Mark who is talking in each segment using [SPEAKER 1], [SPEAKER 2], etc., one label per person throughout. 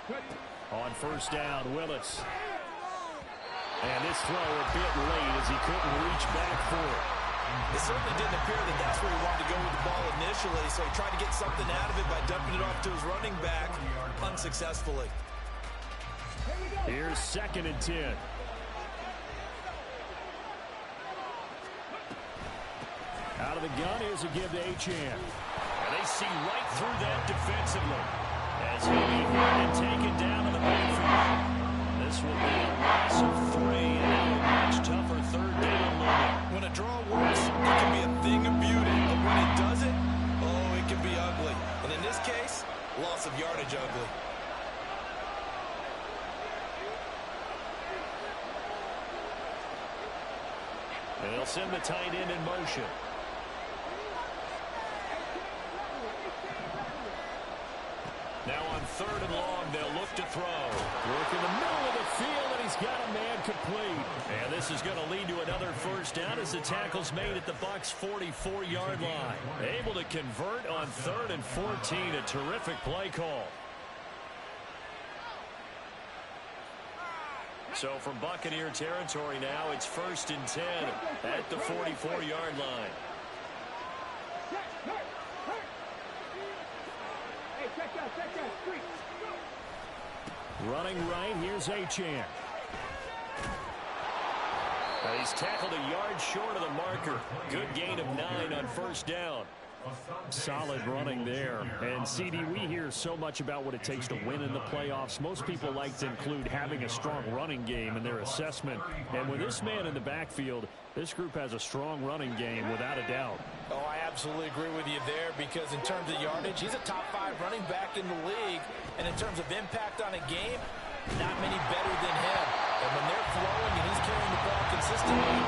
[SPEAKER 1] On first down, Willis. And this throw a bit late as he couldn't reach back for it.
[SPEAKER 2] It certainly didn't appear that that's where he wanted to go with the ball initially, so he tried to get something out of it by dumping it off to his running back unsuccessfully.
[SPEAKER 1] Here's 2nd and 10. Out of the gun, here's a give to Achane. And they see right through that defensively as he'll be hit and taken down in the backfield. This will be a loss of 3 and a much tougher 3rd down moment.
[SPEAKER 2] When a draw works, it can be a thing of beauty, but when it doesn't, oh, it can be ugly. And in this case, loss of yardage ugly.
[SPEAKER 1] And they'll send the tight end in motion. Now on 3rd and long, they'll look to throw. Work in the middle of the field, and he's got a man complete. And this is going to lead to another first down as the tackle's made at the Bucs' 44-yard line. Able to convert on 3rd and 14. A terrific play call. So from Buccaneer territory now, it's 1st and 10 at the 44-yard line. Running right, here's Achane. He's tackled a yard short of the marker. Good gain of 9 on first down. Solid running there. And CD, we hear so much about what it takes to win in the playoffs. Most people like to include having a strong running game in their assessment. And with this man in the backfield, this group has a strong running game without a doubt.
[SPEAKER 3] Oh, I absolutely agree with you there, because in terms of yardage, he's a top 5 running back in the league. And in terms of impact on a game, not many better than him. And when they're flowing and he's carrying the ball consistently,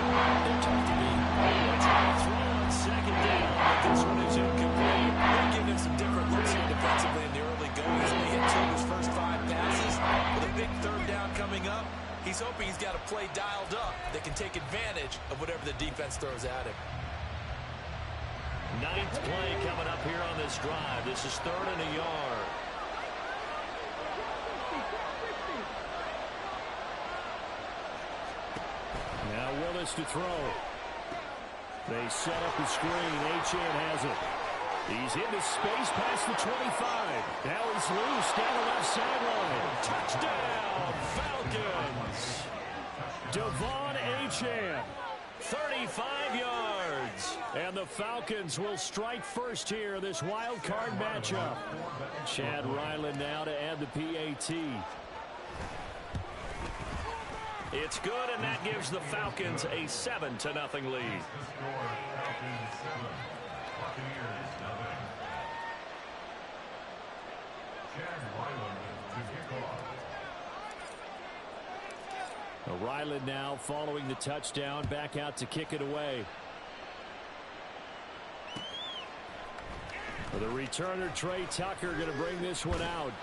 [SPEAKER 3] they're tough to beat.
[SPEAKER 1] Let's have a throw on 2nd down, but this one is incomplete.
[SPEAKER 2] They're giving him some different looks here defensively in the early going. He's only hit 2 of his first 5 passes. With a big 3rd down coming up, he's hoping he's got a play dialed up that can take advantage of whatever the defense throws at him.
[SPEAKER 1] 9th play coming up here on this drive. This is 3rd and a yard. Now Willis to throw. They set up the screen. Achane has it. He's into space past the 25. Now he's loose down the left sideline. Touchdown, Falcons. Devon Achane, 35 yards. And the Falcons will strike first here, this wild card matchup. Chad Ryland now to add the PAT. It's good, and that gives the Falcons a 7-0 lead. Ryland now following the touchdown, back out to kick it away. The returner, Trey Tucker, going to bring this one out.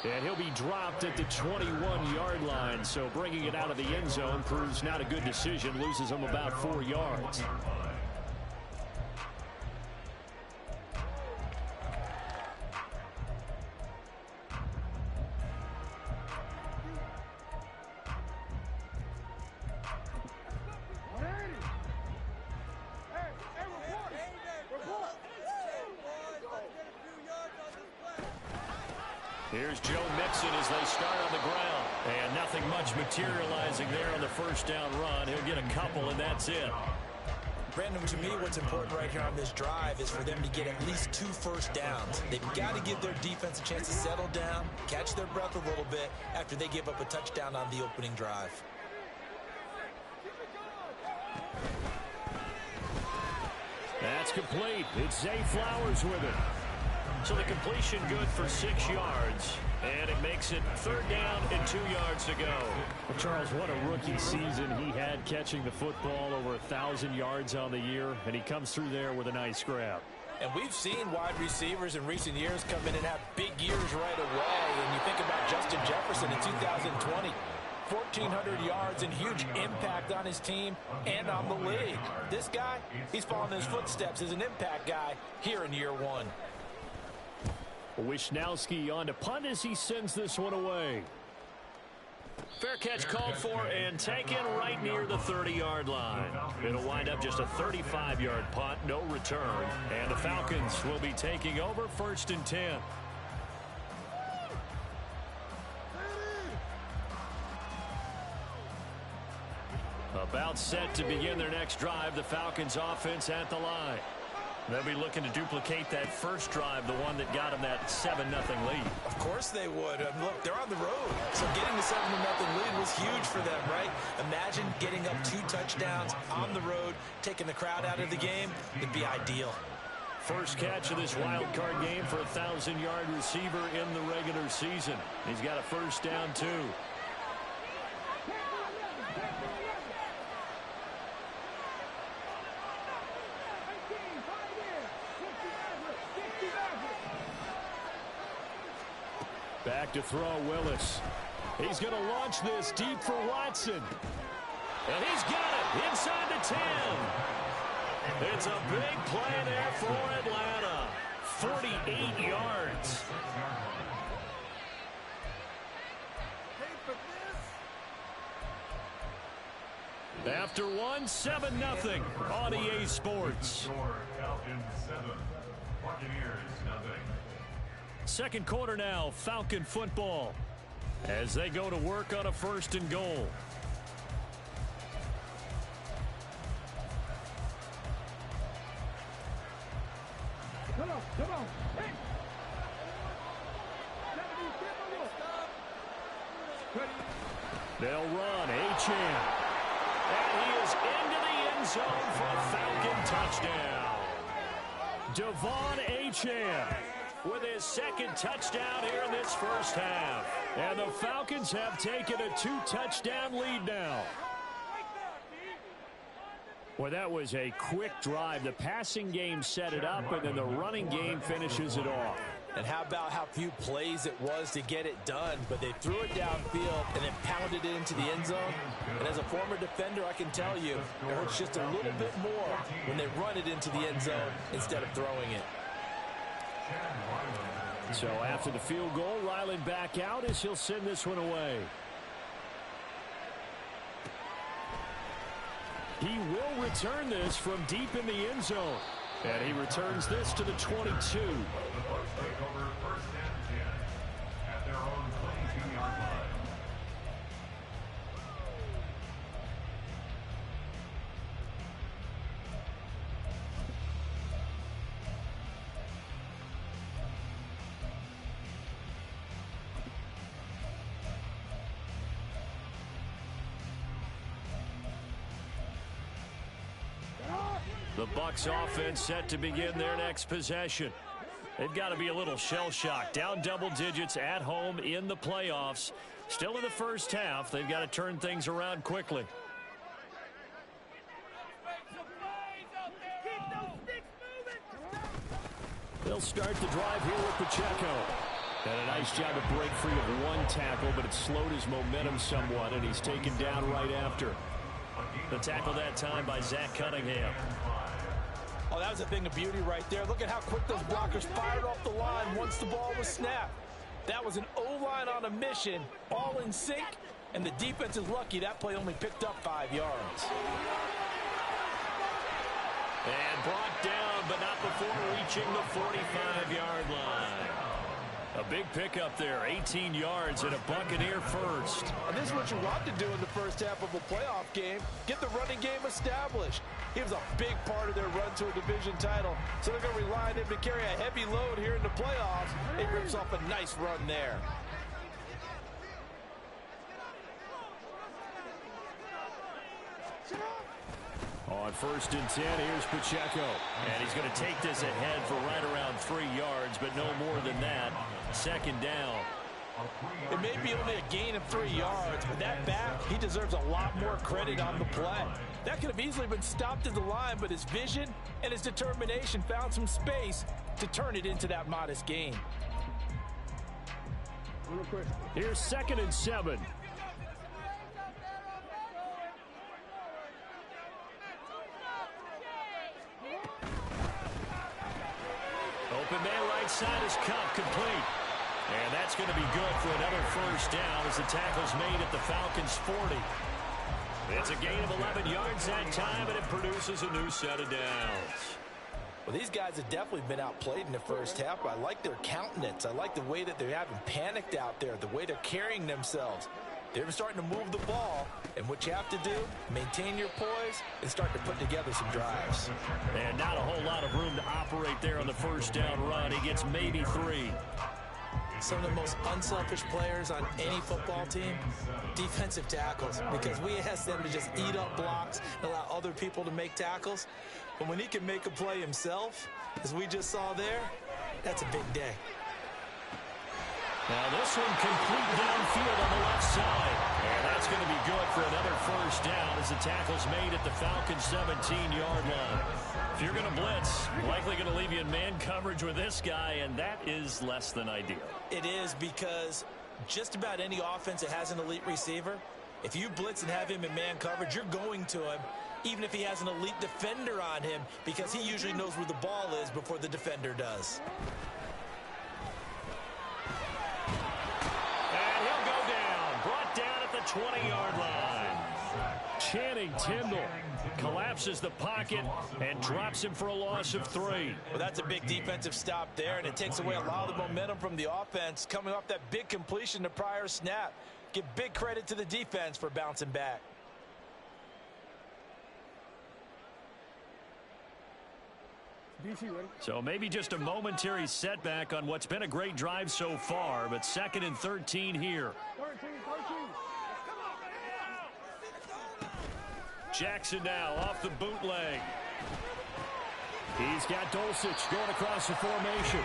[SPEAKER 1] And he'll be dropped at the 21-yard line. So bringing it out of the end zone proves not a good decision. Loses him about 4 yards. Here's Joe Mixon as they start on the ground. And nothing much materializing there on the first down run. He'll get a couple, and that's it.
[SPEAKER 2] Brandon, to me, what's important right here on this drive is for them to get at least 2 first downs. They've got to give their defense a chance to settle down, catch their breath a little bit after they give up a touchdown on the opening drive.
[SPEAKER 1] That's complete. It's Zay Flowers with it. So the completion good for 6 yards. And it makes it 3rd down and 2 yards to go. Well, Charles, what a rookie season he had, catching the football over 1,000 yards on the year. And he comes through there with a nice grab.
[SPEAKER 3] And we've seen wide receivers in recent years come in and have big years right away. And you think about Justin Jefferson in 2020. 1,400 yards and huge impact on his team and on the league. This guy, he's following his footsteps as an impact guy here in year 1.
[SPEAKER 1] Wisnowski on to punt as he sends this one away. Fair catch called for and taken right near the 30-yard line. It'll wind up just a 35-yard punt, no return. And the Falcons will be taking over 1st and 10. About set to begin their next drive, the Falcons offense at the line. They'll be looking to duplicate that first drive, the one that got them that 7-0 lead. Of
[SPEAKER 2] course they would. Look, they're on the road. So getting the 7-0 lead was huge for them, right? Imagine getting up 2 touchdowns on the road, taking the crowd out of the game. It'd be ideal.
[SPEAKER 1] First catch of this wild card game for a 1,000-yard receiver in the regular season. He's got a first down, too. Back to throw, Willis. He's going to launch this deep for Watson. And he's got it inside the 10. It's a big play there for Atlanta. 48 yards. After one, 7-0 on EA Sports. Second quarter now, Falcon football, as they go to work on a 1st and goal.
[SPEAKER 4] Come on. Hey.
[SPEAKER 1] They'll run, Achane. And he is into the end zone for a Falcon touchdown. Devon Achane with his second touchdown here in this first half. And the Falcons have taken a 2-touchdown lead now. Well, that was a quick drive. The passing game set it up, and then the running game finishes it off.
[SPEAKER 2] And how about how few plays it was to get it done, but they threw it downfield and then pounded it into the end zone. And as a former defender, I can tell you, it hurts just a little bit more when they run it into the end zone instead of throwing it.
[SPEAKER 1] So after the field goal, Ryland back out as he'll send this one away. He will return this from deep in the end zone. And he returns this to the 22. The Bucs offense set to begin their next possession. They've got to be a little shell-shocked. Down double digits at home in the playoffs. Still in the first half. They've got to turn things around quickly. They'll start the drive here with Pacheco. And a nice job to break free of one tackle, but it slowed his momentum somewhat, and he's taken down right after. The tackle that time by Zach Cunningham.
[SPEAKER 2] Oh, that was a thing of beauty right there. Look at how quick those blockers fired off the line once the ball was snapped. That was an O-line on a mission, all in sync, and the defense is lucky that play only picked up 5 yards.
[SPEAKER 1] And brought down, but not before reaching the 45-yard line. A big pickup there, 18 yards and a Buccaneer first.
[SPEAKER 2] And this is what you want to do in the first half of a playoff game. Get the running game established. He was a big part of their run to a division title. So they're going to rely on him to carry a heavy load here in the playoffs. He rips off a nice run there.
[SPEAKER 1] On 1st and 10, here's Pacheco. And he's going to take this ahead for right around 3 yards, but no more than that. Second down.
[SPEAKER 2] It may be only a gain of 3 yards, but that back, he deserves a lot more credit on the play. That could have easily been stopped at the line, but his vision and his determination found some space to turn it into that modest gain.
[SPEAKER 1] Here's 2nd and 7. Open man right outside is caught, complete. And that's going to be good for another first down as the tackle's made at the Falcons' 40. It's a gain of 11 yards that time, and it produces a new set of downs.
[SPEAKER 2] Well, these guys have definitely been outplayed in the first half, but I like their countenance. I like the way that they haven't panicked out there, the way they're carrying themselves. They're starting to move the ball, and what you have to do, maintain your poise and start to put together some drives.
[SPEAKER 1] And not a whole lot of room to operate there on the first down run. He gets maybe 3.
[SPEAKER 2] Some of the most unselfish players on any football team, defensive tackles, because we ask them to just eat up blocks and allow other people to make tackles. But when he can make a play himself, as we just saw there, that's a big day.
[SPEAKER 1] Now this one complete downfield on the left side. And that's going to be good for another first down as the tackle's made at the Falcons' 17-yard line. If you're going to blitz, likely going to leave you in man coverage with this guy, and that is less than ideal.
[SPEAKER 2] It is, because just about any offense that has an elite receiver, if you blitz and have him in man coverage, you're going to him, even if he has an elite defender on him, because he usually knows where the ball is before the defender does.
[SPEAKER 1] And he'll go down, brought down at the 20-yard line. Channing Tindall collapses the pocket and drops him for a loss of 3.
[SPEAKER 2] Well, that's a big defensive stop there, and it takes away a lot of the momentum from the offense coming off that big completion the prior snap. Give big credit to the defense for bouncing back.
[SPEAKER 1] So maybe just a momentary setback on what's been a great drive so far, but 2nd and 13 here. Jackson now off the bootleg. He's got Dulcich going across the formation.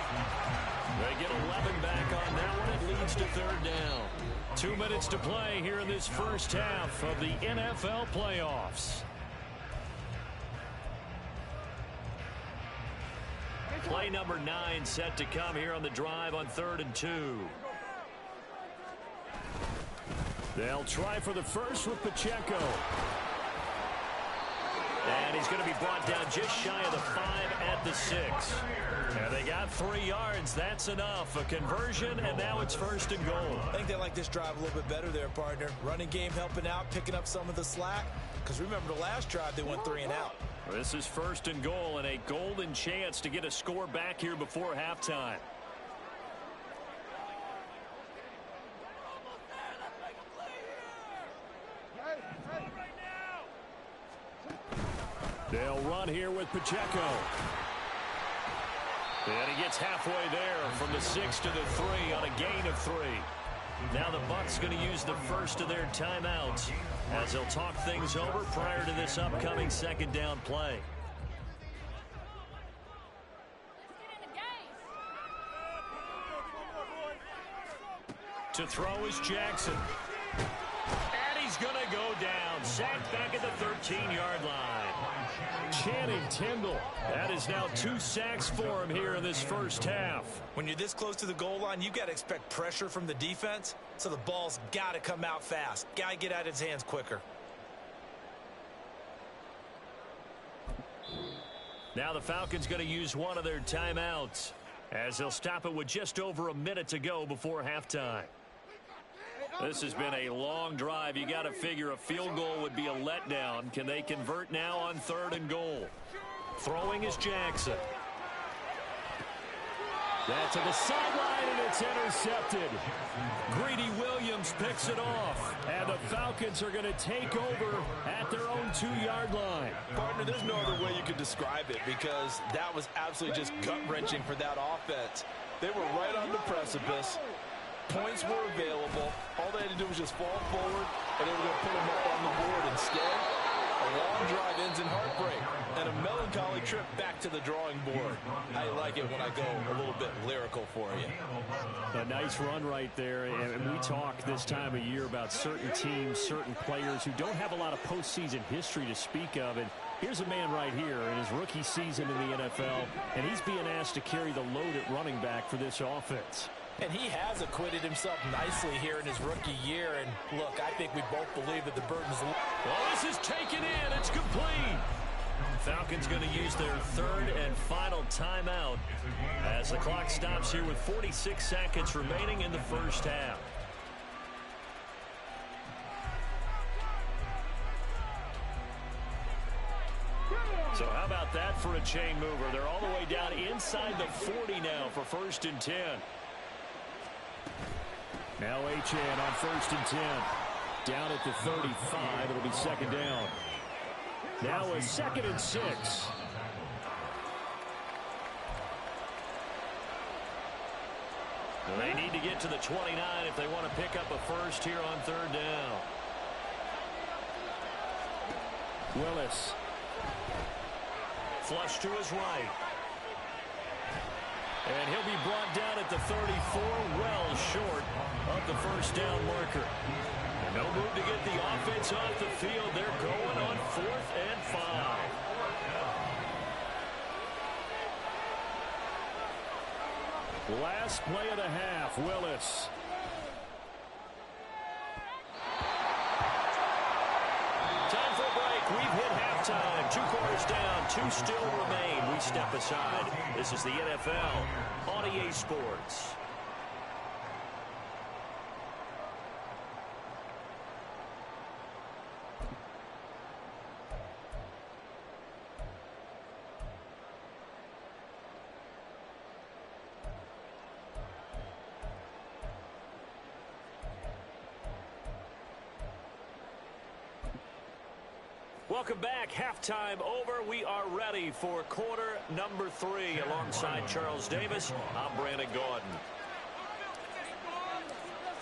[SPEAKER 1] They get 11 back on that one. It leads to 3rd down. 2 minutes to play here in this first half of the NFL playoffs. Play number 9 set to come here on the drive on 3rd and 2. They'll try for the first with Pacheco. And he's going to be brought down just shy of the 5 at the 6. And they got 3 yards. That's enough. A conversion, and now it's 1st and goal.
[SPEAKER 2] I think they like this drive a little bit better there, partner. Running game helping out, picking up some of the slack. Because remember, the last drive, they went 3 and out.
[SPEAKER 1] This is 1st and goal, and a golden chance to get a score back here before halftime. They'll run here with Pacheco. And he gets halfway there from the 6 to the 3 on a gain of 3. Now the Bucs going to use the first of their timeouts as they'll talk things over prior to this upcoming 2nd down play. To throw is Jackson. And he's going to go down. Sacked back at the 13-yard line. Channing Tindall. That is now 2 sacks for him here in this first half.
[SPEAKER 2] When you're this close to the goal line, you've got to expect pressure from the defense. So the ball's got to come out fast. Got to get out of his hands quicker.
[SPEAKER 1] Now the Falcons going to use one of their timeouts as they'll stop it with just over a minute to go before halftime. This has been a long drive. You got to figure a field goal would be a letdown. Can they convert now on 3rd and goal? Throwing is Jackson. That's to the sideline, and it's intercepted. Greedy Williams picks it off, and the Falcons are going to take over at their own 2-yard line.
[SPEAKER 2] Partner, there's no other way you could describe it, because that was absolutely just gut-wrenching for that offense. They were right on the precipice. Points were available. All they had to do was just fall forward, and they were going to put them up on the board. Instead, a long drive ends in heartbreak and a melancholy trip back to the drawing board. I like it when I go a little bit lyrical for you.
[SPEAKER 1] A nice run right there, and we talk this time of year about certain teams, certain players who don't have a lot of postseason history to speak of, and here's a man right here in his rookie season in the NFL, and he's being asked to carry the load at running back for this offense.
[SPEAKER 2] And he has acquitted himself nicely here in his rookie year. And look, I think we both believe that the burden's...
[SPEAKER 1] Well, this is taken in. It's complete. Falcons going to use their third and final timeout as the clock stops here with 46 seconds remaining in the first half. So how about that for a chain mover? They're all the way down inside the 40 now for 1st and 10. Now Achane on 1st and 10. Down at the 35. It'll be 2nd down. Now a 2nd and 6. Well, they need to get to the 29 if they want to pick up a first here on 3rd down. Willis. Flush to his right. And he'll be brought down at the 34, well short of the 1st down marker. No move to get the offense off the field. They're going on 4th and 5. Last play of the half, Willis. Time for a break. We've hit halftime. 2 quarters down, 2 still remain. We step aside. This is the NFL on EA Sports. Welcome back. Halftime over. We are ready for quarter number 3. Alongside Charles Davis, I'm Brandon Gaudin.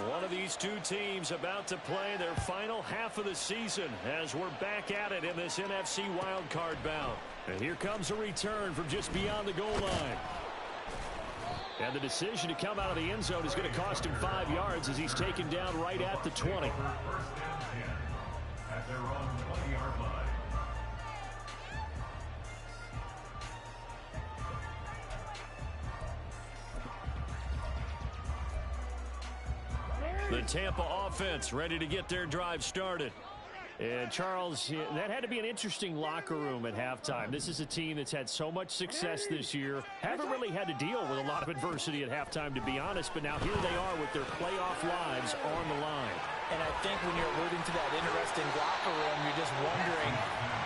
[SPEAKER 1] One of these two teams about to play their final half of the season as we're back at it in this NFC wildcard bout. And here comes a return from just beyond the goal line. And the decision to come out of the end zone is going to cost him 5 yards as he's taken down right at the 20.
[SPEAKER 5] At their own 20-yard line.
[SPEAKER 1] The Tampa offense ready to get their drive started. And Charles, that had to be an interesting locker room at halftime. This is a team that's had so much success this year. Haven't really had to deal with a lot of adversity at halftime, to be honest. But now here they are with their playoff lives on the line.
[SPEAKER 3] And I think when you're alluding to that interesting locker room, you're just wondering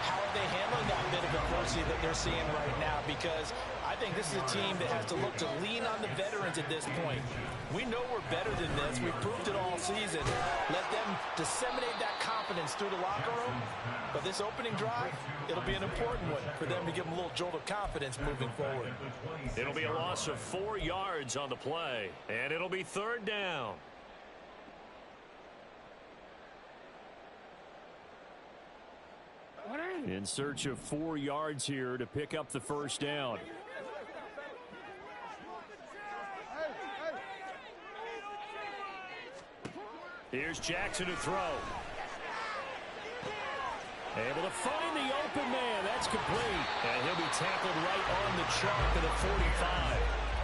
[SPEAKER 3] how are they handling that bit of adversity that they're seeing right now, because I think this is a team that has to look to lean on the veterans at this point. We know we're better than this. We've proved it all season. Let them disseminate that confidence through the locker room. But this opening drive, it'll be an important one for them to give them a little jolt of confidence moving forward.
[SPEAKER 1] It'll be a loss of 4 yards on the play, and it'll be 3rd down. In search of 4 yards here to pick up the 1st down. Here's Jackson to throw. Able to find the open man. That's complete. And he'll be tackled right on the chalk of the 45.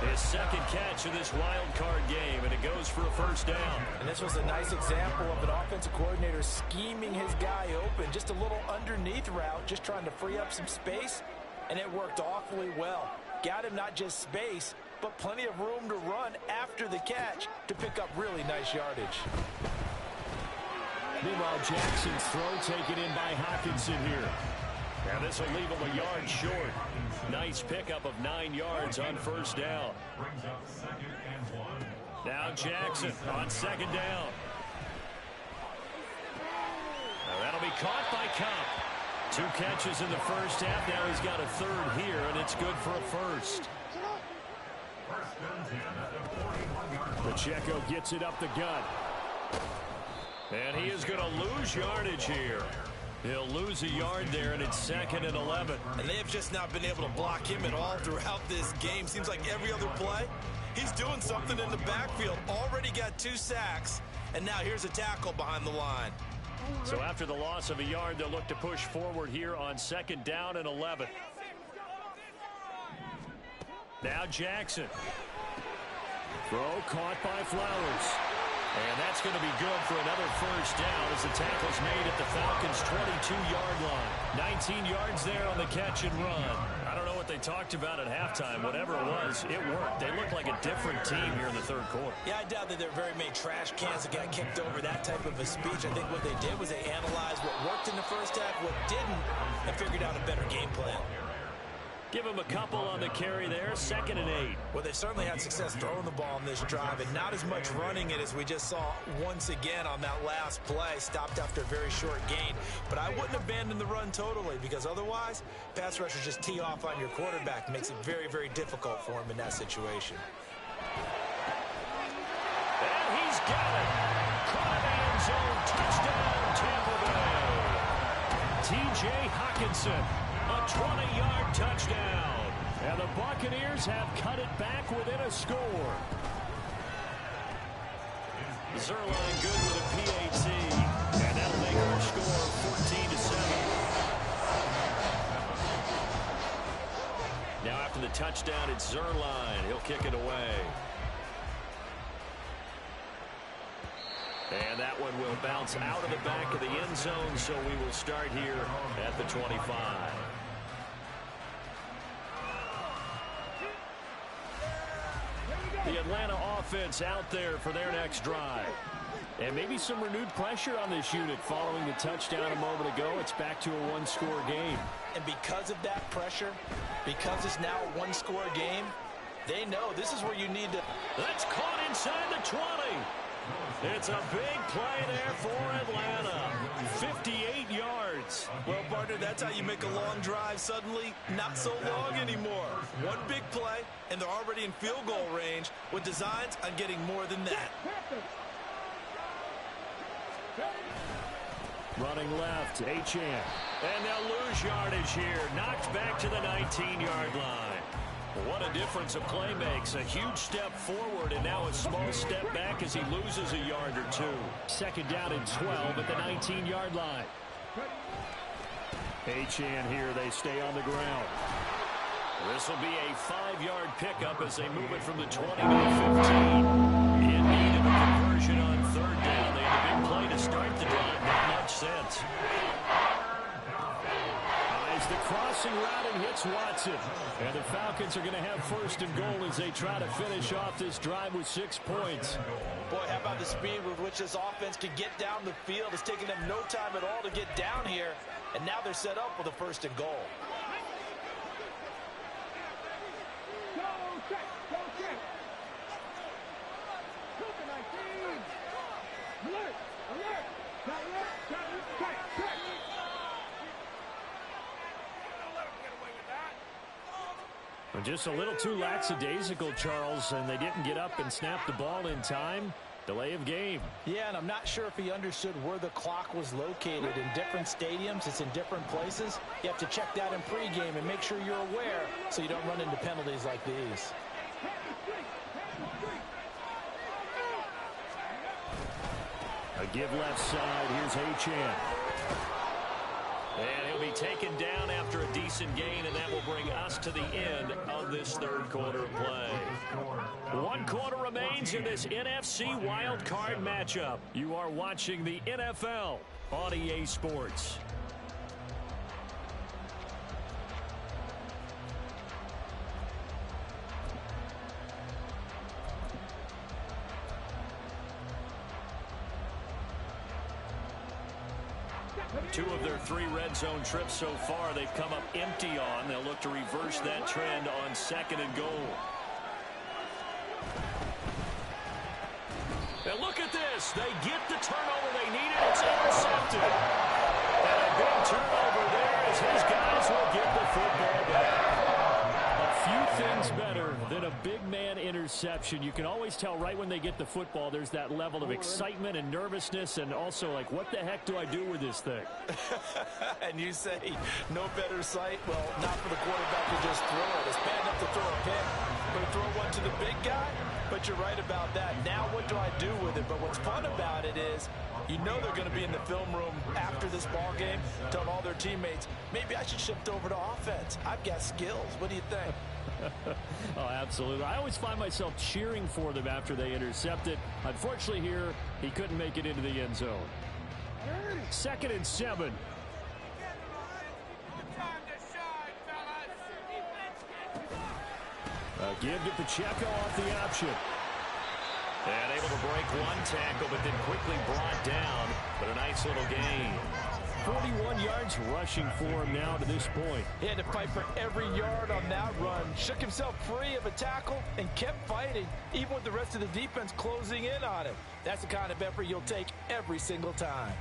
[SPEAKER 1] His 2nd catch of this wild card game, and it goes for a 1st down.
[SPEAKER 3] And this was a nice example of an offensive coordinator scheming his guy open. Just a little underneath route, just trying to free up some space, and it worked awfully well. Got him not just space, but plenty of room to run after the catch to pick up really nice yardage.
[SPEAKER 1] Meanwhile, Jackson's throw taken in by Hockenson here. Now this will leave him a yard short. Nice pickup of 9 yards on 1st down. Now Jackson on 2nd down. Now that'll be caught by Kupp. 2 catches in the first half. Now he's got a 3rd here, and it's good for a 1st. Pacheco gets it up the gut. And he is going to lose yardage here. He'll lose a yard there, and it's 2nd and 11.
[SPEAKER 2] And they have just not been able to block him at all throughout this game. Seems like every other play, he's doing something in the backfield. Already got 2 sacks, and now here's a tackle behind the line.
[SPEAKER 1] So after the loss of a yard, they'll look to push forward here on 2nd down and 11. Now Jackson. Throw caught by Flowers. And that's going to be good for another first down as the tackle's made at the Falcons' 22-yard line. 19 yards there on the catch and run. I don't know what they talked about at halftime. Whatever it was, it worked. They looked like a different team here in the third quarter.
[SPEAKER 2] Yeah, I doubt that there are very many trash cans that got kicked over, that type of a speech. I think what they did was they analyzed what worked in the first half, what didn't, and figured out a better game plan.
[SPEAKER 1] Give him a couple on the carry there, 2nd and 8.
[SPEAKER 2] Well, they certainly had success throwing the ball on this drive, and not as much running it as we just saw once again on that last play. Stopped after a very short gain. But I wouldn't abandon the run totally, because otherwise, pass rushers just tee off on your quarterback. Makes it very, very difficult for him in that situation.
[SPEAKER 1] And he's got it. Caught in the end zone. Touchdown, Tampa Bay. T.J. Hockenson. A 20-yard touchdown. And the Buccaneers have cut it back within a score. Zuerlein good with a PAT. And that'll make our score 14-7. Now after the touchdown, it's Zuerlein. He'll kick it away. And that one will bounce out of the back of the end zone, so we will start here at the 25. The Atlanta offense out there for their next drive. And maybe some renewed pressure on this unit following the touchdown a moment ago. It's back to a one-score game.
[SPEAKER 2] And because of that pressure, because it's now a one-score game, they know this is where you need to...
[SPEAKER 1] That's caught inside the 20. It's a big play there for Atlanta. 58 yards.
[SPEAKER 2] Well, partner, that's how you make a long drive suddenly not so long anymore. One big play, and they're already in field goal range with designs on getting more than that.
[SPEAKER 1] Running left, Achane. And they'll lose yardage here. Knocked back to the 19-yard line. What a difference a play makes. A huge step forward and now a small step back as he loses a yard or two. 2nd down and 12 at the 19-yard line. Achane here. They stay on the ground. This will be a 5-yard pickup as they move it from the 20 to the 15. In need of a conversion on 3rd down. They had a big play to start the drive. Not much sense. The crossing route and hits Watson. And the Falcons are going to have 1st and goal as they try to finish off this drive with 6 points.
[SPEAKER 2] Boy, how about the speed with which this offense can get down the field? It's taking them no time at all to get down here. And now they're set up with a 1st and goal.
[SPEAKER 4] Go check. Super 19. Alert. Check.
[SPEAKER 1] Just a little too lackadaisical, Charles, and they didn't get up and snap the ball in time. Delay of game.
[SPEAKER 2] Yeah, and I'm not sure if he understood where the clock was located. In different stadiums, it's in different places. You have to check that in pregame and make sure you're aware so you don't run into penalties like these.
[SPEAKER 1] A give left side. Here's Achane. And he'll be taken down after a decent gain, and that will bring us to the end of this 3rd quarter play. 1 quarter remains in this NFC wildcard matchup. You are watching the NFL on EA Sports. Two of their 3 red zone trips so far they've come up empty on. They'll look to reverse that trend on 2nd and goal. And look at this. They get the turnover they needed. It's intercepted. And a big turnover there as his guys will get the football back. A few things better than a big man interception. You can always tell right when they get the football there's that level of excitement and nervousness and also like, what the heck do I do with this thing?
[SPEAKER 2] And you say no better sight? Well, not for the quarterback to just throw it. It's bad enough to throw a pick, but to throw one to the big guy? But you're right about that. Now what do I do with it? But what's fun about it is you know they're going to be in the film room after this ball game telling all their teammates, maybe I should shift over to offense. I've got skills. What do you think?
[SPEAKER 1] Oh, absolutely. I always find myself cheering for them after they intercept it. Unfortunately here, he couldn't make it into the end zone. 2nd and 7. Give to Pacheco off the option.
[SPEAKER 5] And able to break one tackle, but then quickly brought down. But a nice little gain.
[SPEAKER 1] 41 yards rushing for him now to this point.
[SPEAKER 2] He had to fight for every yard on that run. Shook himself free of a tackle and kept fighting, even with the rest of the defense closing in on him. That's the kind of effort you'll take every single time.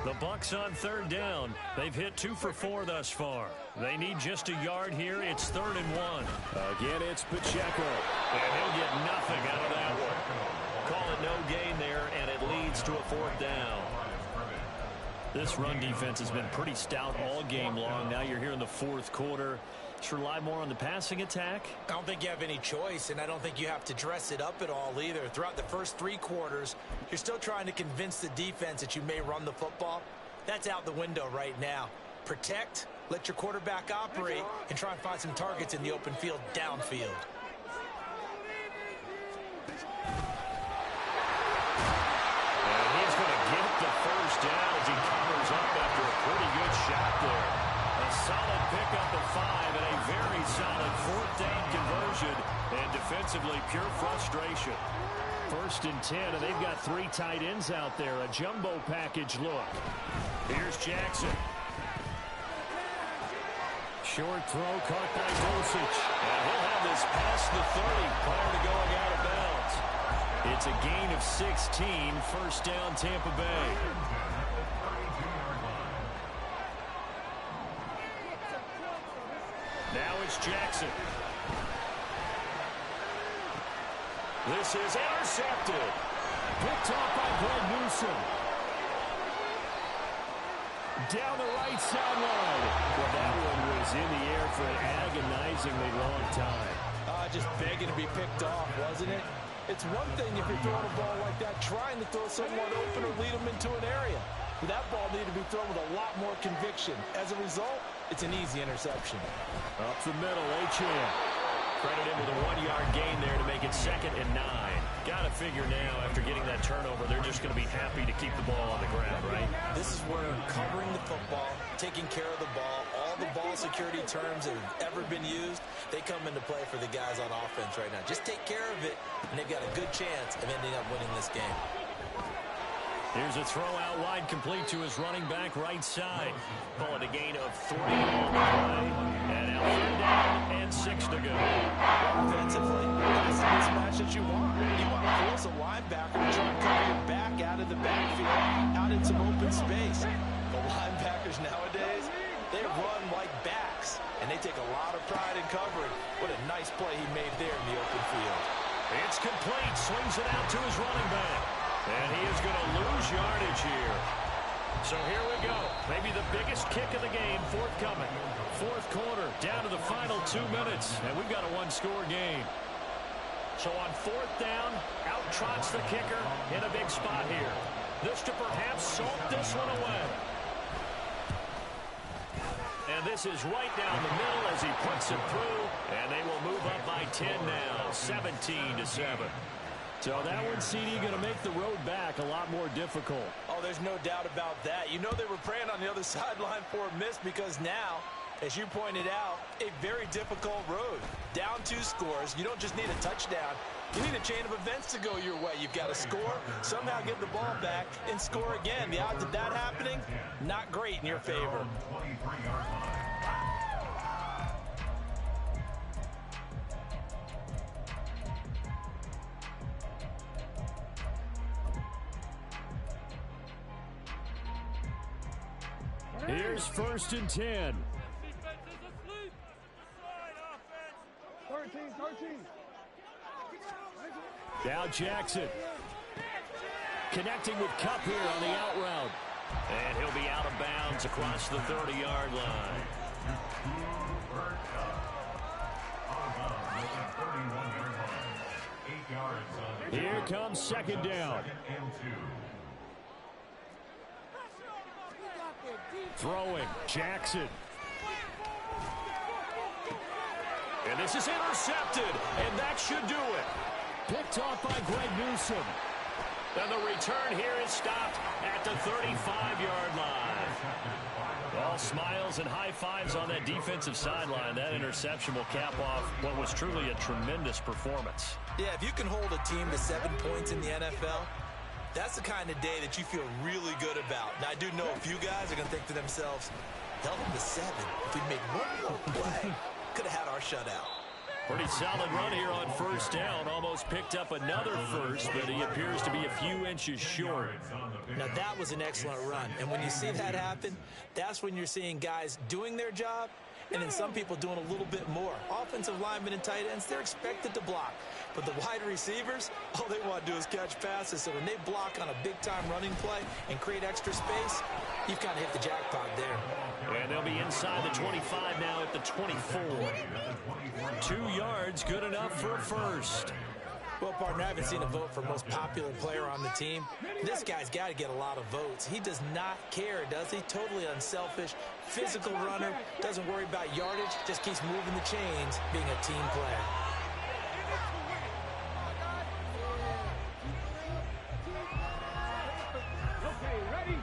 [SPEAKER 5] The Bucs on 3rd down. They've hit 2 for 4 thus far. They need just a yard here. It's 3rd and 1.
[SPEAKER 1] Again, it's Pacheco.
[SPEAKER 5] And he'll get nothing out of that one. Call it no gain there, and it leads to a 4th down. This run defense has been pretty stout all game long. Now you're here in the 4th quarter. Should rely more on the passing attack.
[SPEAKER 2] I don't think you have any choice, and I don't think you have to dress it up at all either. Throughout the first 3 quarters, you're still trying to convince the defense that you may run the football. That's out the window right now. Protect, let your quarterback operate, and try and find some targets in the open field downfield.
[SPEAKER 5] And he's going to get the 1st down as he covers up after a pretty good shot there. A solid pickup of 5 and a very solid 4th down conversion. And defensively, pure frustration.
[SPEAKER 1] 1st and 10, and they've got 3 tight ends out there. A jumbo package look.
[SPEAKER 5] Here's Jackson.
[SPEAKER 1] Short throw caught by Dulcich.
[SPEAKER 5] And he'll have this past the 30 prior to going out of bounds.
[SPEAKER 1] It's a gain of 16. 1st down, Tampa Bay.
[SPEAKER 5] Now it's Jackson. This is intercepted.
[SPEAKER 1] Picked off by Greg Newsom. Down the right sideline. Well, that one was in the air for an agonizingly long time.
[SPEAKER 2] Just begging to be picked off, wasn't it? It's one thing if you're throwing a ball like that, trying to throw someone open or lead them into an area. But that ball needed to be thrown with a lot more conviction. As a result, it's an easy interception.
[SPEAKER 1] Up the middle, Achane.
[SPEAKER 5] Credit him with a 1-yard gain there to make it 2nd and 9. Got to figure now, after getting that turnover, they're just going to be happy to keep the ball on the ground, right?
[SPEAKER 2] This is where covering the football, taking care of the ball, all the ball security terms that have ever been used, they come into play for the guys on offense right now. Just take care of it, and they've got a good chance of ending up winning this game.
[SPEAKER 5] Here's a throw out wide, complete to his running back right side. Call it a gain of 3 on the play. And now 3rd down and 6 to go.
[SPEAKER 2] Offensively, that's the mismatch that you want. You want to force a linebacker to try and cover your back out of the backfield, out in some open space. The linebackers nowadays, they run like backs, and they take a lot of pride in covering. What a nice play he made there in the open field.
[SPEAKER 5] It's complete. Swings it out to his running back. And he is going to lose yardage here. So here we go. Maybe the biggest kick of the game forthcoming. 4th quarter, down to the final 2 minutes. And we've got a 1-score game. So on 4th down, out trots the kicker in a big spot here. This to perhaps salt this one away. And this is right down the middle as he puts it through. And they will move up by 10 now, 17-7.
[SPEAKER 1] So that one, CD, going to make the road back a lot more difficult.
[SPEAKER 2] Oh, there's no doubt about that. You know they were praying on the other sideline for a miss because now, as you pointed out, a very difficult road. Down 2 scores. You don't just need a touchdown. You need a chain of events to go your way. You've got to score, somehow get the ball back, and score again. The odds of that happening, not great in your favor.
[SPEAKER 1] Here's 1st and 10.
[SPEAKER 4] 13.
[SPEAKER 1] Now Jackson. Connecting with Kupp here on the out route.
[SPEAKER 5] And he'll be out of bounds across the 30-yard line.
[SPEAKER 1] Here comes second down. Throwing, Jackson. And this is intercepted, and that should do it. Picked off by Greg Newsome. And the return here is stopped at the 35-yard line. All smiles and high fives on that defensive sideline. That interception will cap off what was truly a tremendous performance.
[SPEAKER 2] Yeah, if you can hold a team to 7 points in the NFL, that's the kind of day that you feel really good about. Now, I do know a few guys are going to think to themselves, held them to 7. If we made one more play, could have had our shutout.
[SPEAKER 1] Pretty solid run here on first down. Almost picked up another first, but he appears to be a few inches short.
[SPEAKER 2] Now, that was an excellent run. And when you see that happen, that's when you're seeing guys doing their job and then some people doing a little bit more. Offensive linemen and tight ends, they're expected to block. But the wide receivers, all they want to do is catch passes. So when they block on a big-time running play and create extra space, you've kind of hit the jackpot there.
[SPEAKER 1] And they'll be inside the 25 now at the 24. 2 yards, good enough for a first.
[SPEAKER 2] Well, partner, I haven't seen a vote for most popular player on the team. This guy's got to get a lot of votes. He does not care, does he? Totally unselfish, physical runner, doesn't worry about yardage, just keeps moving the chains, being a team player.
[SPEAKER 4] Okay, ready?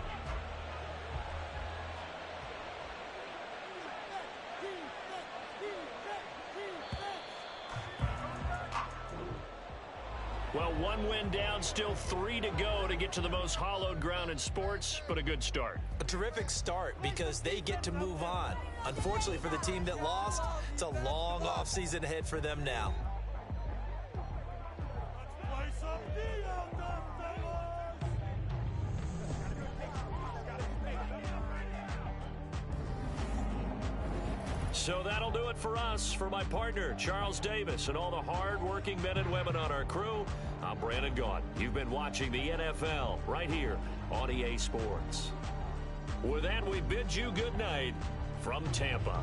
[SPEAKER 1] Well, 1 win down, still 3 to go to get to the most hallowed ground in sports, but a good start.
[SPEAKER 2] A terrific start because they get to move on. Unfortunately for the team that lost, it's a long offseason ahead for them now.
[SPEAKER 1] So that'll do it for us. For my partner, Charles Davis, and all the hard-working men and women on our crew, I'm Brandon Gaudin. You've been watching the NFL right here on EA Sports. With that, we bid you good night from Tampa.